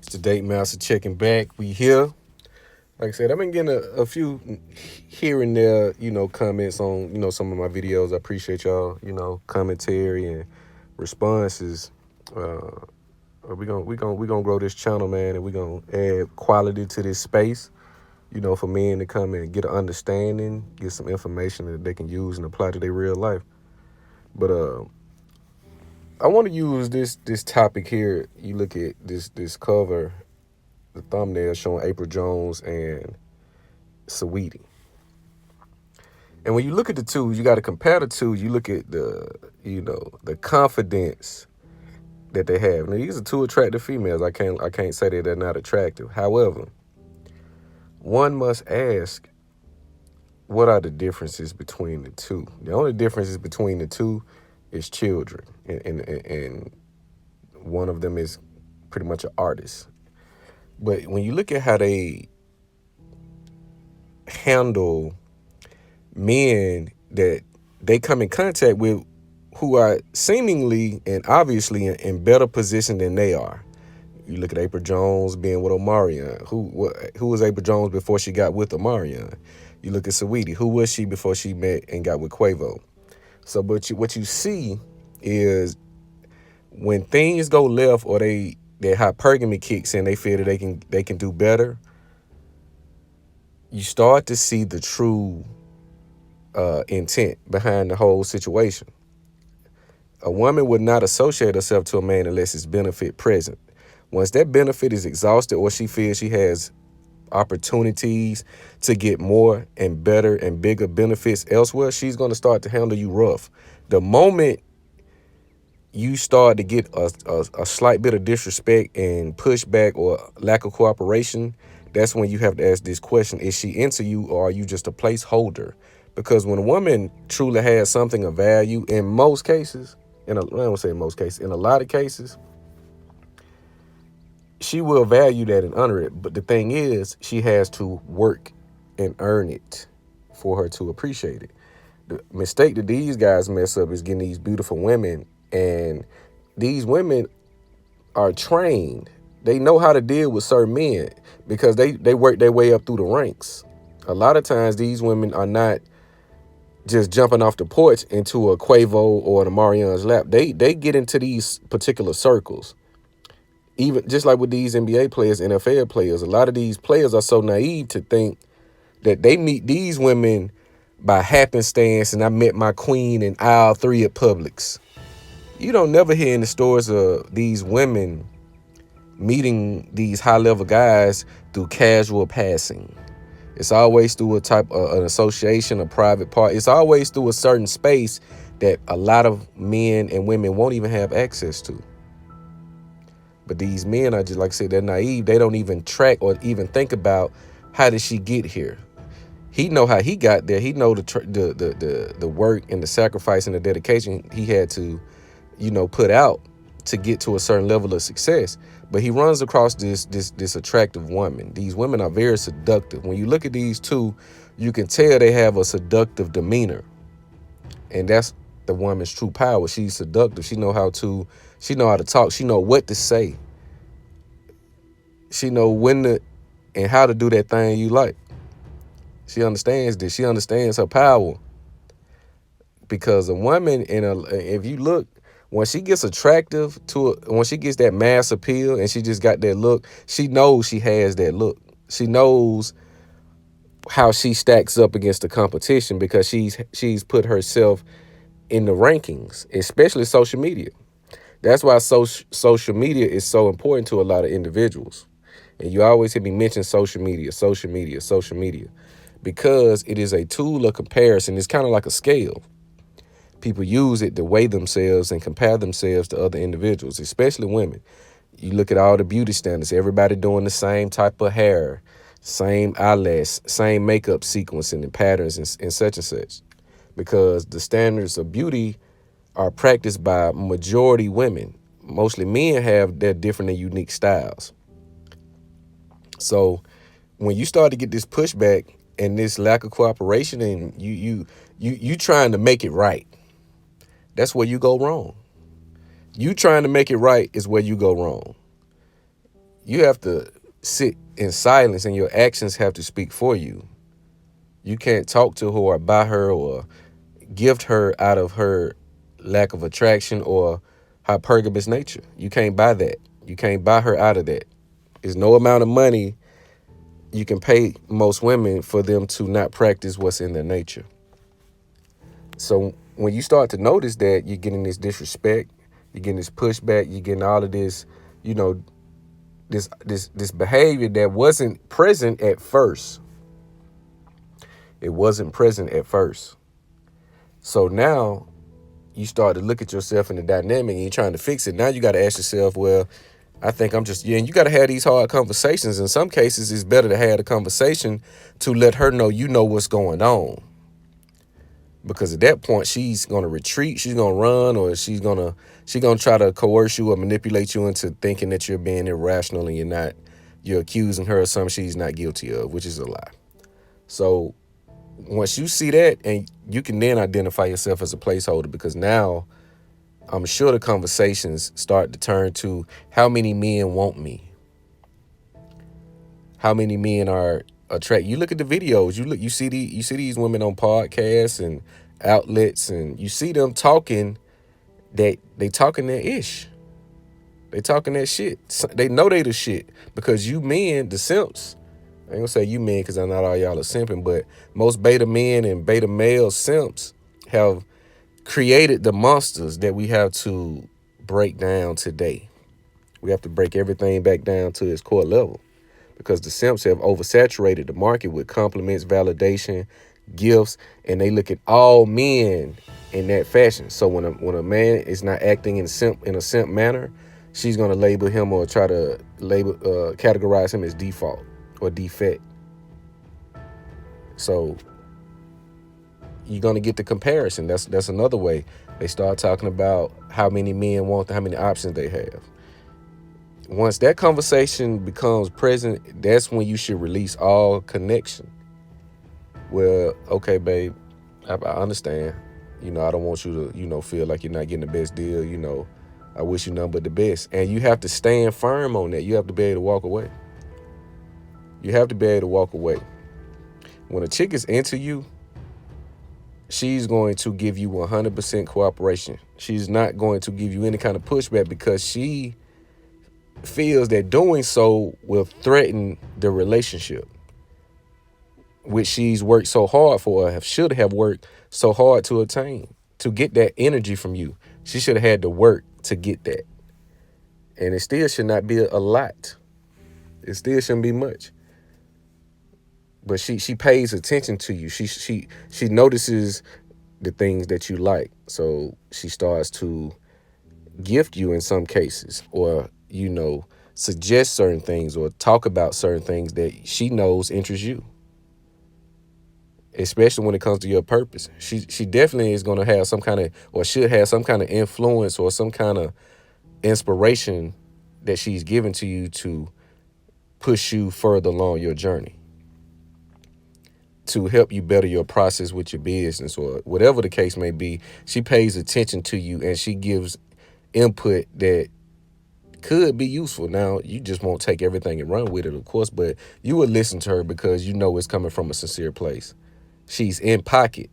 It's the Date Master checking back. We here. Like I said, I've been getting a few here and there, comments on, some of my videos. I appreciate y'all, commentary and responses. Uh, we gonna grow this channel, man, and we gonna add quality to this space. For men to come and get an understanding, get some information that they can use and apply to their real life. But I want to use this topic here. You look at this cover, the thumbnail showing April Jones and Saweetie. And when you look at the two, you got to compare the two. You look at the confidence that they have. Now, these are two attractive females. I can't say that they're not attractive. However, one must ask, what are the differences between the two? The only differences between the two is children, and one of them is pretty much an artist. But when you look at how they handle men that they come in contact with who are seemingly and obviously in better position than they are. You look at April Jones being with Omarion. Who was April Jones before she got with Omarion? You look at Saweetie. Who was she before she met and got with Quavo? So, but what you see is when things go left or their hypergamy kicks in, they feel that they can do better. You start to see the true intent behind the whole situation. A woman would not associate herself to a man unless it's benefit present. Once that benefit is exhausted or she feels she has opportunities to get more and better and bigger benefits elsewhere, she's going to start to handle you rough. The moment you start to get a slight bit of disrespect and pushback or lack of cooperation, that's when you have to ask this question: is she into you, or are you just a placeholder? Because when a woman truly has something of value, in most cases, I don't say in most cases, in a lot of cases, she will value that and honor it. But the thing is, she has to work and earn it for her to appreciate it. The mistake that these guys mess up is getting these beautiful women, and these women are trained. They know how to deal with certain men because they work their way up through the ranks. A lot of times these women are not just jumping off the porch into a Quavo or an Omarion's lap. They get into these particular circles. Even just like with these NBA players, NFL players, a lot of these players are so naive to think that they meet these women by happenstance, and I met my queen in aisle 3 at Publix. You don't never hear in the stories of these women meeting these high-level guys through casual passing. It's always through a type of an association, a private part. It's always through a certain space that a lot of men and women won't even have access to. But these men are just, like I said, they're naive. They don't even track or even think about, how did she get here? He know how he got there. He know the work and the sacrifice and the dedication he had to, put out to get to a certain level of success. But he runs across this attractive woman. These women are very seductive. When you look at these two, you can tell they have a seductive demeanor. And that's the woman's true power. She's seductive. She know how to talk. She know what to say. She know when to and how to do that thing you like. She understands this. She understands her power. Because a woman if you look, when she gets attractive when she gets that mass appeal and she just got that look, she knows she has that look. She knows how she stacks up against the competition because she's put herself in the rankings, especially social media. That's why social media is so important to a lot of individuals. And you always hear me mention social media, because it is a tool of comparison. It's kind of like a scale. People use it to weigh themselves and compare themselves to other individuals, especially women. You look at all the beauty standards, everybody doing the same type of hair, same eyelash, same makeup sequencing and patterns and such and such. Because the standards of beauty are practiced by majority women. Mostly men have their different and unique styles. So when you start to get this pushback and this lack of cooperation, and you trying to make it right, that's where you go wrong. You trying to make it right is where you go wrong. you have to sit in silence and your actions have to speak for you. You can't talk to her or buy her or gift her out of her lack of attraction or hypergamous nature. You can't buy that. You can't buy her out of that. There's no amount of money you can pay most women for them to not practice what's in their nature. So when you start to notice that you're getting this disrespect, you're getting this pushback, you're getting all of this, you know, this behavior that wasn't present at first. It wasn't present at first. So now you start to look at yourself in the dynamic and you're trying to fix it. Now you got to ask yourself, well, I think I'm just, yeah, and you got to have these hard conversations. In some cases, it's better to have a conversation to let her know you know what's going on. Because at that point, she's going to retreat, she's going to run, or she's going to try to coerce you or manipulate you into thinking that you're being irrational and you're accusing her of something she's not guilty of, which is a lie. So once you see that, and you can then identify yourself as a placeholder, because now I'm sure the conversations start to turn to how many men want me, how many men are attracted. You look at the videos, you see these women on podcasts and outlets, and you see them talking that they talking that ish, they talking that shit. They know they the shit, because you men, the simps. I ain't gonna say you men because I not all y'all are simping, but most beta men and beta male simps have created the monsters that we have to break down today. We have to break everything back down to its core level, because the simps have oversaturated the market with compliments, validation, gifts, and they look at all men in that fashion. So when a man is not acting in a simp manner, she's gonna label him or try to categorize him as default or defect. So you're gonna get the comparison. That's another way. They start talking about how many men want, how many options they have. Once that conversation becomes present, that's when you should release all connection. Well, okay, babe, I understand. I don't want you to, feel like you're not getting the best deal. I wish you nothing but the best. And you have to stand firm on that. You have to be able to walk away. You have to be able to walk away. When a chick is into you, she's going to give you 100% cooperation. She's not going to give you any kind of pushback, because she feels that doing so will threaten the relationship, which she's worked so hard for, or should have worked so hard to attain, to get that energy from you. She should have had to work to get that. And it still should not be a lot. It still shouldn't be much. But she pays attention to you. She notices the things that you like. So she starts to gift you in some cases, or suggest certain things or talk about certain things that she knows interest you, especially when it comes to your purpose. She definitely is going to have some kind of, or should have some kind of influence or some kind of inspiration that she's given to you to push you further along your journey, to help you better your process with your business or whatever the case may be. She pays attention to you and she gives input that could be useful. Now, you just won't take everything and run with it, of course, but you will listen to her because you know it's coming from a sincere place. She's in pocket.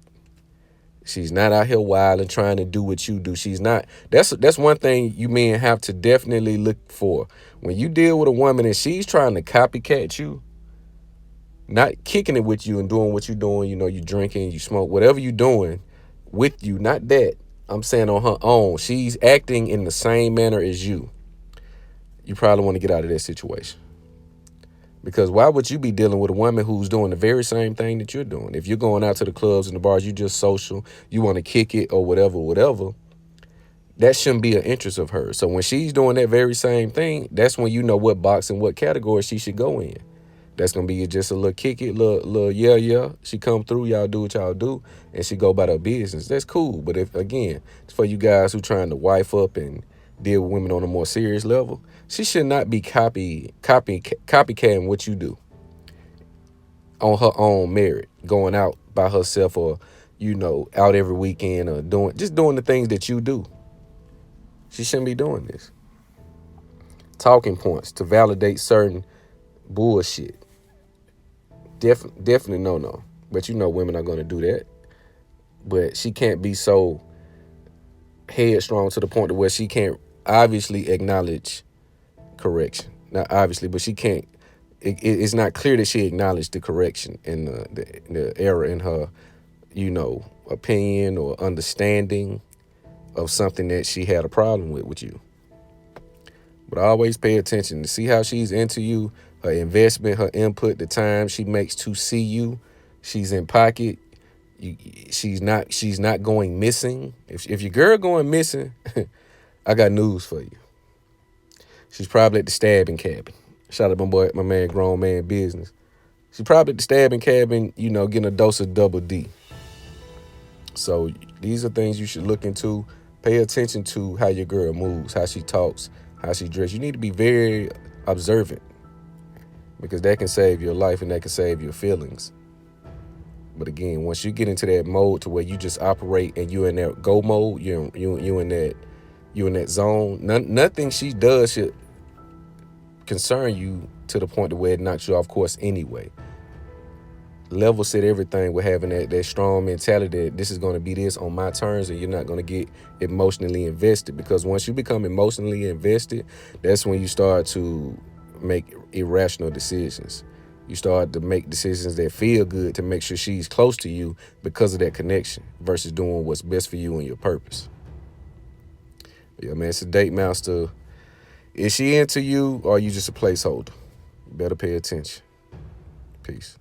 She's not out here wild and trying to do what you do. She's not. That's one thing you men have to definitely look for. When you deal with a woman and she's trying to copycat you, not kicking it with you and doing what you're doing, you drinking, you smoke, whatever you're doing with you, not that. I'm saying on her own. She's acting in the same manner as you. You probably want to get out of that situation. Because why would you be dealing with a woman who's doing the very same thing that you're doing? If you're going out to the clubs and the bars, you just social, you want to kick it or whatever, that shouldn't be an interest of hers. So when she's doing that very same thing, that's when you know what box and what category she should go in. That's going to be just a little kick it, little yeah. She come through, y'all do what y'all do, and she go about her business. That's cool. But if, again, it's for you guys who trying to wife up and deal with women on a more serious level, she should not be copycatting what you do on her own merit, going out by herself or, out every weekend or doing the things that you do. She shouldn't be doing this. talking points to validate certain bullshit. Definitely no. But you know women are going to do that. But she can't be so headstrong to the point to where she can't obviously acknowledge correction. Not obviously, but she can't. It's not clear that she acknowledged the correction and the error in her, opinion or understanding of something that she had a problem with you. But always pay attention to see how she's into you, her investment, her input, the time she makes to see you. She's in pocket. She's not going missing. If your girl going missing, I got news for you. She's probably at the stabbing cabin. Shout out my man, grown man business. She's probably at the stabbing cabin, getting a dose of double D. So these are things you should look into. Pay attention to how your girl moves, how she talks, how she dresses. You need to be very observant because that can save your life and that can save your feelings. But again, once you get into that mode to where you just operate and you're in that go mode, you in that zone. Nothing she does should concern you to the point to where it knocks you off course anyway. Level set everything with having that strong mentality that this is going to be this on my terms and you're not going to get emotionally invested, because once you become emotionally invested, that's when you start to make irrational decisions. You start to make decisions that feel good to make sure she's close to you because of that connection versus doing what's best for you and your purpose. Yeah, man, it's a date master. Is she into you or are you just a placeholder? You better pay attention. Peace.